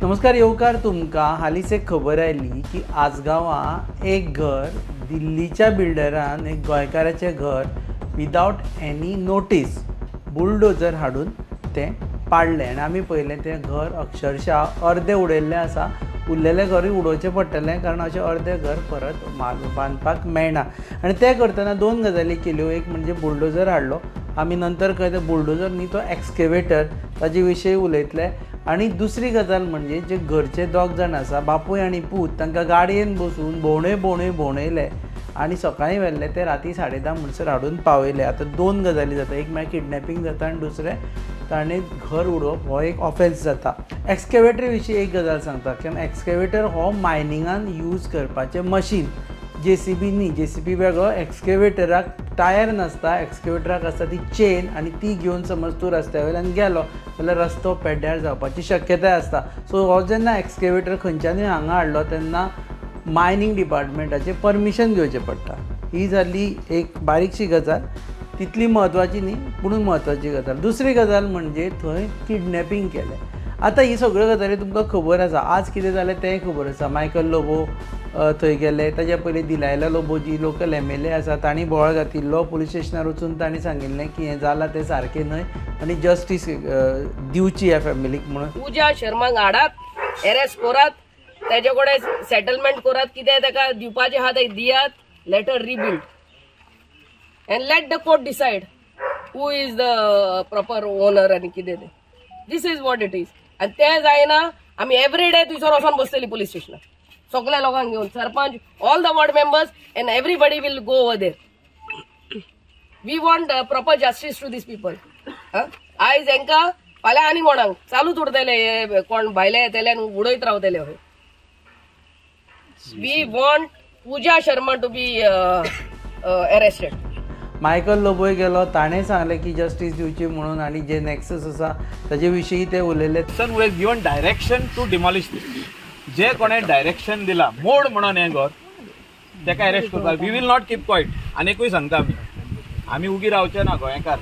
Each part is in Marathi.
नमस्कार येवकार तुमकां हालींच एक खबर आयली की आसगांवां एक घर दिल्लीच्या बिल्डरान एक गोंयकाराचें घर विदावट एनी नोटीस बुलडोजर हाडून तें पाडलें आनी आमी पळयलें तें घर अक्षरशः अर्दें उडयल्लें आसा. उरलेलें घरूय उडोवचें पडटलें कारण अशें अर्दें घर परत बांदपाक मेळना. आनी तें करतना दोन गजाली केल्यो. एक म्हणजे बुलडोजर हाडलो. आमी नंतर कळ्ळें बुलडोजर न्ही तो एक्सकेवेटर ताजे विशयी उलयतले. आनी दुसरी गजाल म्हणजे जे घरचे दोग जाण आसा बापूय आनी पूत तांकां गाडयेन बसून भोंवणयले आनी सकाळीं व्हेल्ले ते राती 10:30 म्हणसर हाडून पावयले. आतां दोन गजाली जाता. एक म्हळ्यार किडनॅपिंग जाता आनी दुसरें ताणें घर उडोवप हो एक ऑफेन्स जाता. एक्सकेवेटरी विशीं एक गजाल सांगता की एक्सकेवेटर हो मायनिंगान यूज करपाचें मशीन. JCB न्ही. JCB वेगळो. एक्सकेवेटराक टायर नासता. एक्सकेवेटराक आसता ती चेन आनी ती घेवन समज तूं रस्त्या वयल्यान गेलो जाल्यार रस्तो पेड्ड्यार जावपाची शक्यताय आसता. सो हो जेन्ना एक्सकेवेटर खंयच्यानूय हांगा हाडलो तेन्ना मायनिंग डिपार्टमेंटाचें परमिशन घेवचें पडटा. ही जाली एक बारीकशी गजाल. तितली म्हत्वाची न्ही पूण म्हत्वाची गजाल. दुसरी गजाल म्हणजे थंय किडनॅपिंग केलें. आतां ही सगळ्यो गजाली तुमकां खबर आसा. आज कितें जालें तेंय खबर आसा. मायकल लोबो थंय गेले. ताच्या पयलीं दिलायला लोबो जी लोकल MLA आसा तांणी बोवाळ घातिल्लो. पुलीस स्टेशनार वचून तांणी सांगिल्लें की हें जालां तें सारकें न्हय आनी जस्टीस दिवची ह्या फॅमिलीक म्हणून. पूजा शर्माक हाडात, अरेस्ट करात, ताजे कडेन सेटलमेंट करात, कितें ताका दिवपाचें आहा तें दियात, let her rebuild and let the court decide who is the proper owner and कितें तें. This is what it is. आणि तें जायना आमी एवरी डे थंयसर वचोन बसतली पुलीस स्टेशनार सगळ्या लोकांक घेवन. Sarpanch, all the ward members and everybody will go over there. We want proper justice to these people. आयज हांकां फाल्यां आनी कोणाक चालूच उरतले. हे कोण भायले येतले आनी उडयत रावतले. We want Pooja Sharma to be arrested. Michael लोबोय गेलो. ताणें सांगलें की जस्टीस दिवची म्हणून आनी जे नेक्सस आसा ताजे विशयी ते उलयले. सन we have given direction to demolish this. जे कोणें डायरेक्शन दिला मोड म्हणून हें घर ताका अरेस्ट करपाक we will not keep quiet. आनीकूय सांगता आमी उगी रावचे ना गोंयकार.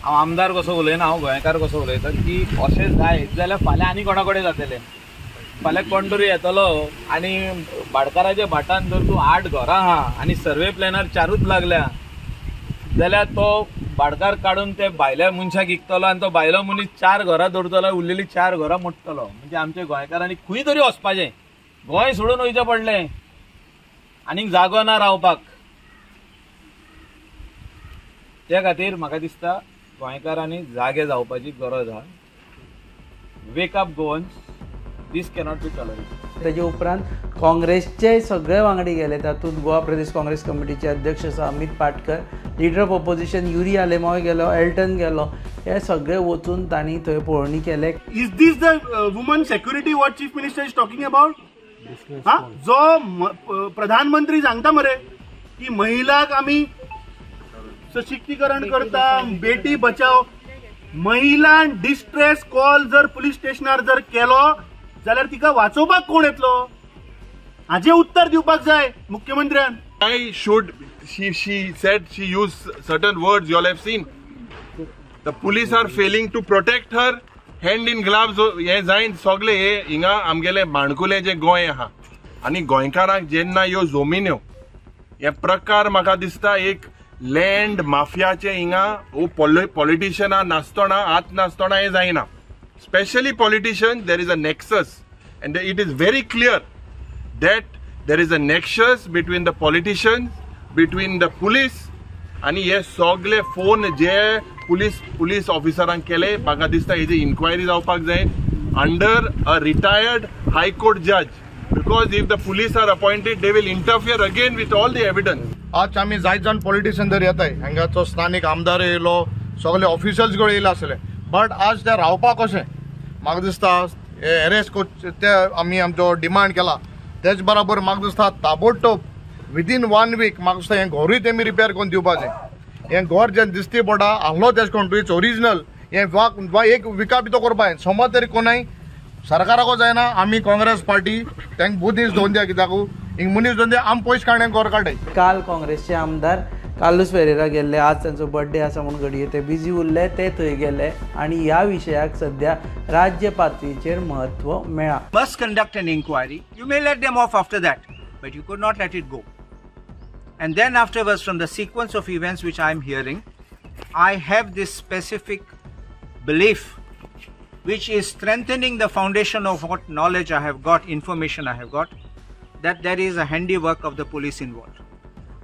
हांव आमदार कसो उलयना, हांव गोंयकार कसो उलयता की अशें जायत जाल्यार फाल्यां आनी कोणा कडेन जातलें. फाल्यां कोण तरी येतलो आनी भाटकाराच्या भाटान जर तूं 8 घरां आहा आनी सर्वे प्लॅनार 4च लागल्या जाल्यार तो भाटकार काडून ते भायल्या मनशाक विकतलो आनी तो भायलो मनीस 4 घरां दवरतलो, उरलेली 4 घरां मोडटलो. म्हणजे आमच्या गोंयकारांनी खंय तरी वचपाचें. गोंय सोडून वयचें पडलें आनीक जागो ना रावपाक. त्या खातीर म्हाका दिसता गोंयकारांनी जागे जावपाची गरज आहा. Wake up Goans. This cannot be tolerated. ताजे उपरांत काँग्रेसचे सगळे वांगडी गेले. तातूंत गोवा प्रदेश काँग्रेस कमिटीचे अध्यक्ष आसा Amit Patkar, leader of opposition Yuri आलेमाय गेलो, एल्टन गेलो. हे सगळे वचून तांणी थंय पळोवणी केले. Is this the woman security what chief minister is talking about? जो प्रधानमंत्री सांगता मरे की महिलाक आमी सशक्तीकरण करता, बेटी बचाव. महिला डिस्ट्रेस कॉल जर पुलीस स्टेशनार जर केलो जाल्यार तिका वाचोवपाक कोण येतलो? हाजें उत्तर दिवपाक जाय मुख्यमंत्र्यान. Why should she said she used certain words you all have seen. The police are failing to protect her. Hand in gloves हे जायन सगळे हे हिंगा आमगेले माणकुले जे गोंय आहा आनी गोंयकारांक जेन्ना ह्यो जमिन्यो हे प्रकार म्हाका दिसता एक लँड माफियाचे हिंगा पॉलिटिशियनां नासतना आत नासतना हे जायना. Especially politicians, there is a nexus and it is very clear that there is a nexus between the politicians, between the police आणि हे सगळे फोन जे पुलीस ऑफिसरांक केले म्हाका दिसता हेजी इन्क्वायरी जावपाक जाय अंडर अ रिटायर्ड हायकोर्ट जज because if the police are appointed they will interfere again with all the evidence. आज आम्ही जायत जाण पॉलिटिशियन जर येताय हांगाचो स्थानिक आमदार येयलो, सगळे ऑफिशियल्स गळे येयले आसले, बट आज ते रावपाक कशें म्हाका दिसता अरेस्ट ते आमी आमचो डिमांड केला. तेच बरोबर म्हाका दिसता ताबडतोब विदीन 1 वीक म्हाका दिसता हें घरूय तेमी रिपेर करून दिवपाचें. हें घर जें दिसती पडटा आहलो तेज कोण इट्स ओरिजिनल हें एक विका भितर करपाक समज तरी कोणाय सरकाराको जायना. आमी काँग्रेस पार्टी तांकां बुदीस दोन दिया कित्याक हिंग मनीस दोन दिया आमी पयस काडणे घर काडटाय. काल काँग्रेसचे आमदार कार्लोस फेरेरा गेल्ले, आज तांचो बर्थडे आसा म्हणून घडये ते बिजी उरले, ते थंय गेले आनी ह्या विशयाक सद्या राज्य पातळीचेर म्हत्व मेळ्ळा. Must conduct an inquiry. You may let them off after that, but you could not let it go. And then afterwards, from the sequence of events which I am hearing, I have this specific belief which is strengthening the foundation of what knowledge I have got, information I have got, that there is a handiwork of the police involved.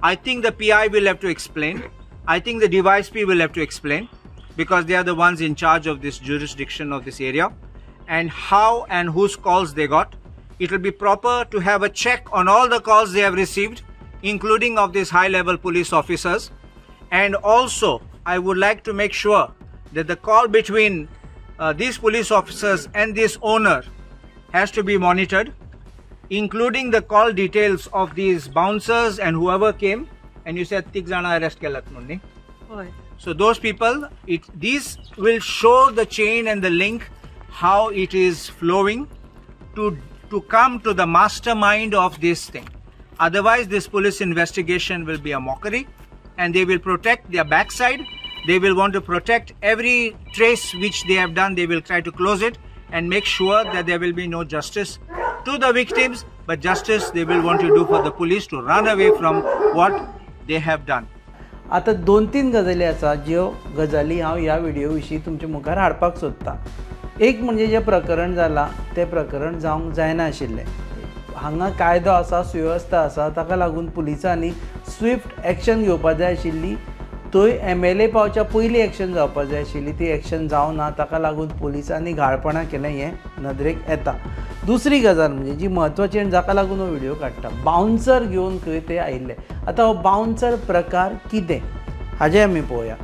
I think the PI will have to explain. I think the DYSP will have to explain, because they are the ones in charge of this jurisdiction of this area, and how and whose calls they got. It will be proper to have a check on all the calls they have received, including of these high-level police officers. And also, I would like to make sure that the call between these police officers and this owner has to be monitored, including the call details of these bouncers and whoever came. And you said 6 jana arrest kelat munni. So those people, these will show the chain and the link, how it is flowing to come to the mastermind of this thing. Otherwise, this police investigation will be a mockery, and they will protect their backside. They will want to protect every trace which they have done. They will try to close it and make sure that there will be no justice to the victims, but justice they will want to do for the police to run away from what they have done. आता 2-3 गजाली आसा ज्यो गजाली हांव ह्या व्हिडिओ विशीं तुमचे मुखार हाडपाक सोदतां. एक म्हणजे जें प्रकरण जालां तें प्रकरण जावंक जायना आशिल्लें. हांगा कायदो आसा, सुवेवस्था आसा, ताका लागून पुलिसांनी स्विफ्ट एक्शन घेवपाक जाय आशिल्ली. थंय MLA पावच्या पयलीं एक्शन जावपाक जाय आशिल्ली, ती एक्शन जावना. ताका लागून पुलिसांनी घाळपणां केलें हें नदरेक येता. दुसरी गजाल म्हणजे जी म्हत्वाची आनी जाका लागून हो व्हिडिओ काडटा, बाउन्सर घेवन खंय ते आयिल्ले. आतां हो बाउन्सर प्रकार कितें हाजें आमी पळोवया.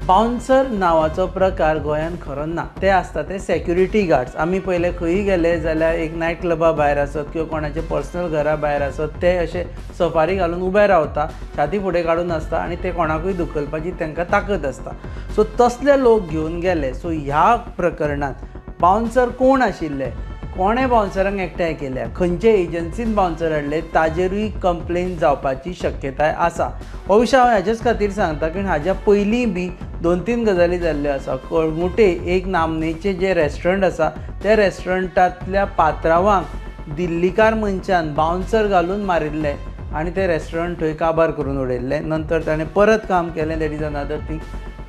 बाउन्सर नांवाचो प्रकार गोंयांत खरो ना. ते आसता ते सेक्युरिटी गार्ड्स. आमी पयले खंयी गेले जाल्यार एक नायट क्लबा भायर आसत किंवा कोणाचे पर्सनल घरा भायर आसत, ते अशे सफारी घालून उबे रावता, छाती फुडें काडून आसता आनी ते कोणाकूय धुकलपाची तांकां ताकद आसता. सो तसले लोक घेवन गेले. सो ह्या प्रकरणांत बाउन्सर कोण आशिल्ले, कोणे बाउन्सरांक एकठांय केल्या, खंयचे एजन्सीन बाउन्सर हाडले, ताजेरूय कंप्लेन जावपाची शक्यताय आसा. हो विशय हांव हेजेच खातीर सांगता कारण हाज्या पयलीं बी 2-3 गजाली जाल्ल्यो आसा. कळंगुटे एक नामनेचें जें रेस्टॉरंट आसा, त्या रेस्टॉरंटांतल्या पात्रांवांक दिल्लीकार मनशान बाउन्सर घालून मारिल्ले आनी तें रेस्टॉरंट थंय काबार करून उडयल्लें. नंतर ताणें परत काम केलें, दॅट इज अनदर थिंग.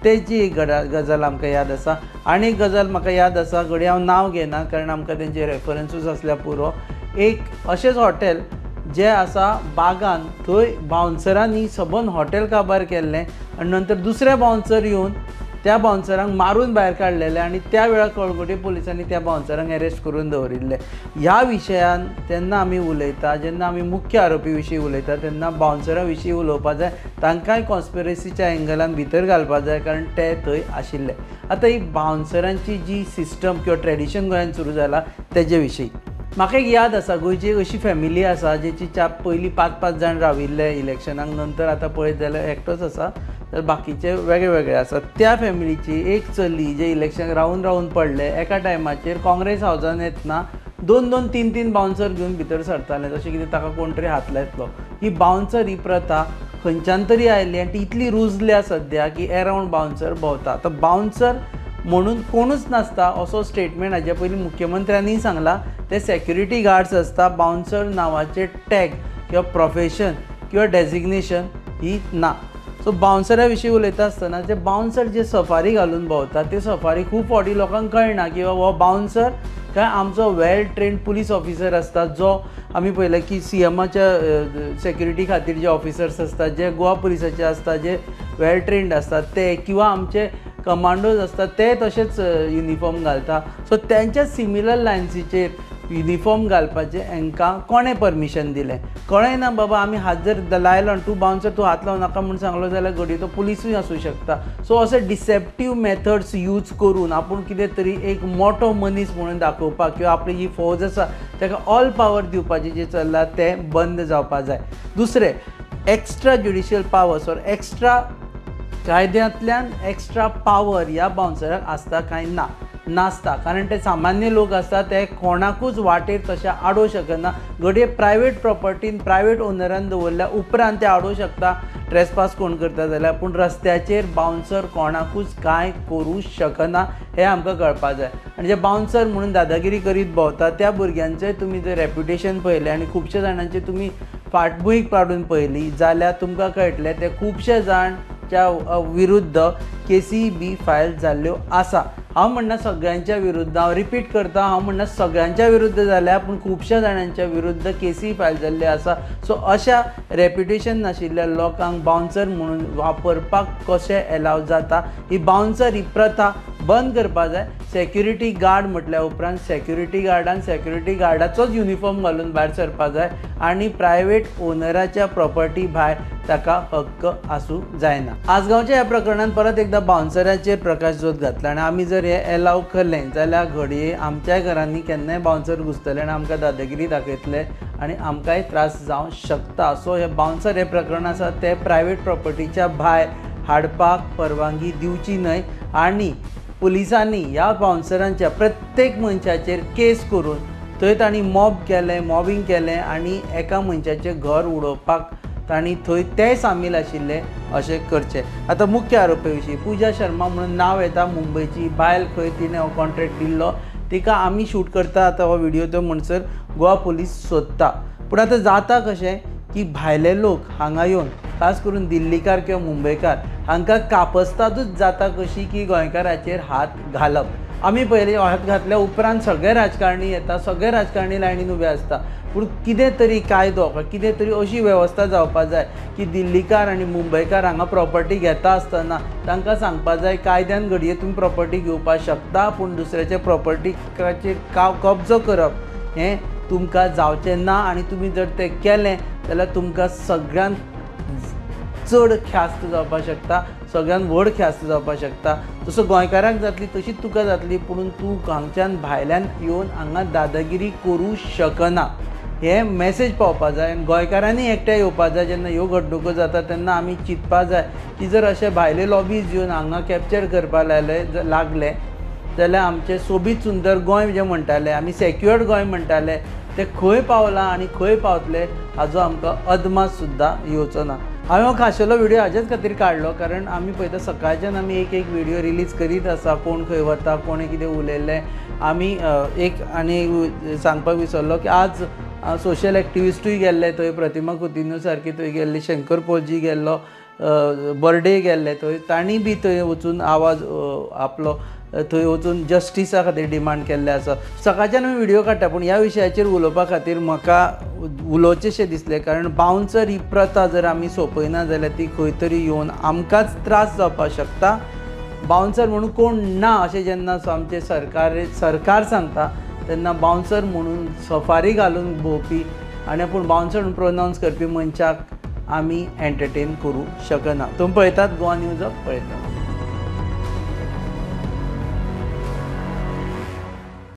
तेची एक गजाल आमकां याद आसा. आनी एक गजाल म्हाका याद आसा, घडये हांव नांव घेना कारण आमकां तेंचे रेफरन्सूच आसल्या पुरो. एक अशेंच हॉटेल जें आसा बागान, थंय बाउन्सरांनी सबंद हॉटेल काबार केल्लें आनी नंतर दुसरे बाउन्सर येवन त्या बाउन्सरांक मारून भायर काडलेले आनी त्या वेळार कळंगुटे पुलिसांनी त्या बाउन्सरांक अरेस्ट करून दवरिल्ले. ह्या विशयान जेन्ना आमी उलयता, जेन्ना आमी मुख्य आरोपी विशीं उलयता, तेन्ना बाउन्सरां विशीं उलोवपाक जाय. तांकांय कॉन्स्पिरसीच्या एंगलान भितर घालपाक जाय कारण ते थंय आशिल्ले. आतां ही बाउन्सरांची जी सिस्टम किंवा ट्रेडिशन गोंयांत सुरू जाला तेजे विशीं म्हाका एक याद आसा. गोंयची एक अशी फॅमिली आसा जेची पयलीं 5-5 जाण राविल्ले इलेक्शनाक, नंतर आतां पळयत जाल्यार एकटोच आसा, तर बाकीचे वेगळे वेगळे आसात. त्या फॅमिलीची एक चली जे इलेक्शनाक रावून पडले, एका टायमाचेर काँग्रेस हावजान येतना 2-2, 3-3 बाउन्सर घेवन भितर सरताले, जशें कितें ताका कोण तरी हात लायतलो. ही बाउन्सर ही प्रथा खंयच्यान तरी आयिल्ली आनी ती इतली रुजल्या सद्या की एरावंड बाउन्सर भोंवता. आतां बाउन्सर म्हणून कोणूच नासता असो स्टेटमेंट हाज्या पयलीं मुख्यमंत्र्यांनी सांगला. ते सेक्युरिटी गार्ड्स आसता. बाउन्सर नांवाचें टॅग किंवा प्रोफेशन किंवा डेजिग्नेशन ही ना. सो बाउन्सरा विशीं उलयता आसतना जे बाउन्सर जे सफारी घालून भोंवता, ते सफारी खूब फावटी लोकांक कळना की हो बाउन्सर काय आमचो वेल ट्रेंड पुलीस ऑफिसर आसता, जो आमी पळयलें की CMच्या सेक्युरिटी खातीर जे ऑफिसर्स आसतात, जे गोवा पुलिसाचे आसता, जे वेल ट्रेंड आसतात ते, किंवा आमचे कमांडोज आसतात ते तशेंच युनिफॉर्म घालता. सो तेंच्या सिमिलर लायन्सीचेर युनिफॉर्म घालपाचें हांकां कोणें परमिशन दिलें कळ्ळें ना. बाबा आमी हात जर लायलो आनी तूं बाउन्सर तूं हात लावं नाका म्हूण सांगलो जाल्यार घडये तो पुलिसूय आसूं शकता. सो अशे डिसेप्टीव मेथड्स यूज करून आपूण कितें तरी एक मोठो मनीस म्हणून दाखोवपाक किंवा आपली जी फौज आसा ताका ऑल पावर दिवपाचें जें चल्लां तें बंद जावपाक जाय. दुसरें, extra judicial powers or extra कायद्यांतल्यान एक्स्ट्रा पावर ह्या बाउन्सराक आसता काय ना. नासता, कारण ते सामान्य लोक आसता ते कोणाकूच वाटेर तशें आडोवंक शकना. घडये प्रायवेट प्रॉपर्टीन प्रायवेट ओनरान दवरल्या उपरांत ते आडोवंक शकता ट्रेसपास कोण करता जाल्यार, पूण रस्त्याचेर बाउन्सर कोणाकूच कांय करूं शकना हें आमकां कळपाक जाय. आनी जे बाउन्सर म्हणून दादागिरी करीत भोंवता त्या भुरग्यांचें तुमी जर रेप्युटेशन पळयलें आनी खुबशे जाणांचे तुमी फाटभूंय काडून पळयली जाल्यार तुमकां कळटलें ते खुबशे जाणच्या विरुद्ध केसी बी फायल जाल्ल्यो आसा. हांव म्हणना सगळ्यांच्या विरुद्ध, हांव रिपीट करता, हांव म्हणना सगळ्यांच्या विरुद्ध जाल्या, पूण खुबश्या जाणांच्या विरुद्ध केसी फायल जाल्ल्यो आसा. सो अशा रेप्युटेशन नाशिल्ल्या लोकांक बाउन्सर म्हणून वापरपाक कशें एलाव जाता, ही बाउन्सर ही प्रथा बंद करपा जाय. सेक्युरिटी गार्ड म्हटल्या उपरांत सेक्युरिटी गार्डान सेक्युरिटी गार्डाचोच युनिफॉर्म घालून भायर सरपा जाय आनी प्रायवेट ओनराच्या प्रॉपर्टी भायर ताका हक्क आसूं जायना. आसगांवच्या ह्या प्रकरणान परत एकदा बाउन्सराचेर प्रकाश जोत घातला आनी आमी जर हे एलाव केलें जाल्यार घडये आमच्या घरांनी केन्नाय बाउन्सर घुसतले आनी आमकां दादागिरी दाखयतले आनी आमकांय त्रास जावंक शकता. सो हे बाउन्सर हे प्रकरण आसा ते प्रायवेट प्रॉपर्टीच्या भायर हाडपाक परवानगी दिवची न्हय आनी पुलिसांनी ह्या बाउन्सरांच्या प्रत्येक मनशाचेर केस करून थंय तांणी मॉबिंग केलें आनी एका मनशाचें घर उडोवपाक तांणी थंय ते सामील आशिल्ले अशें करचें. आतां मुख्य आरोपी विशीं पुजा शर्मा म्हणून नांव येता, मुंबयची बायल, खंय तिणें हो कॉन्ट्रॅक्ट दिल्लो, तिका आमी शूट करता आतां हो व्हिडिओ तो म्हणसर गोवा पुलीस सोदता. पूण आतां जाता कशें की भायले लोक हांगा येवन खास करून दिल्लीकार किंवा मुंबयकार हांकां कापस्तादूच जाता कशी की गोंयकाराचेर हात घालप. आमी पयलीं हात घातल्या उपरांत सगळे राजकारणी येता, सगळे राजकारणी लायनीन उबे आसता, पूण कितें तरी कायदो कितें तरी अशी वेवस्था जावपाक जाय की दिल्लीकार आनी मुंबयकार हांगा प्रॉपर्टी घेता आसतना तांकां सांगपा जाय कायद्यान घडये तुमी प्रॉपर्टी घेवपाक शकता, पूण दुसऱ्याच्या प्रॉपर्टीचेर कब्जो करप हें तुमकां जावचें ना आनी तुमी जर तें केलें जाल्यार तुमकां सगळ्यांत चड ख्यास्त जावपाक शकता, सगळ्यान व्हड ख्यास्त जावपाक शकता. तसो गोंयकाराक जातली तशीच तुका जातली, पूण तूं हांगच्यान भायल्यान येवन हांगा दादागिरी करूं शकना हें मॅसेज पावपाक जाय. गोंयकारांनी एकठांय येवपाक जाय. जेन्ना ह्यो घडणुको जाता तेन्ना आमी चिंतपाक जाय की जर अशे भायले लॉबीज येवन हांगा कॅप्चर करपाक लागले जाल्यार आमचें सोबीत सुंदर गोंय जें म्हणटाले आमी सेक्युअर्ड गोंय म्हणटाले तें खंय पावलां आनी खंय पावतले हाजो आमकां अदमास सुद्दां येवचो ना. हांवें हो खाशेलो व्हिडिओ हाजेच खातीर काडलो कारण आमी पळयता सकाळच्यान आमी एक व्हिडिओ रिलीज करीत आसा, कोण खंय वता, कोणें कितें उलयल्लें. आमी एक आनी सांगपाक विसरलो की आज सोशल एक्टिविस्टूय गेल्ले थंय, प्रतिमा कुतिन्यू सारकी थंय गेल्ली, शंकर पोळजी गेल्लो, बर्डे गेल्ले थंय, तांणी बी थंय वचून आवाज आपलो थंय वचून जस्टिसा खातीर डिमांड केल्ले आसा. सकाळच्यान हांवें व्हिडिओ काडटा पूण ह्या विशयाचेर उलोवपा खातीर म्हाका उलोवचेशें दिसलें कारण बाउन्सर ही प्रथा जर आमी सोंपयना जाल्यार ती खंय तरी येवन आमकांच त्रास जावपाक शकता. बाउन्सर म्हणून कोण ना अशें जेन्ना आमचें सरकार सांगता तेन्ना बाउन्सर म्हणून सफारी घालून भोंवपी आनी पूण बाउन्सर म्हणून प्रोनावन्स करपी मनशाक आमी एंटरटेन करूं शकना. तुमी पळयतात गोवा न्यूज पळयता.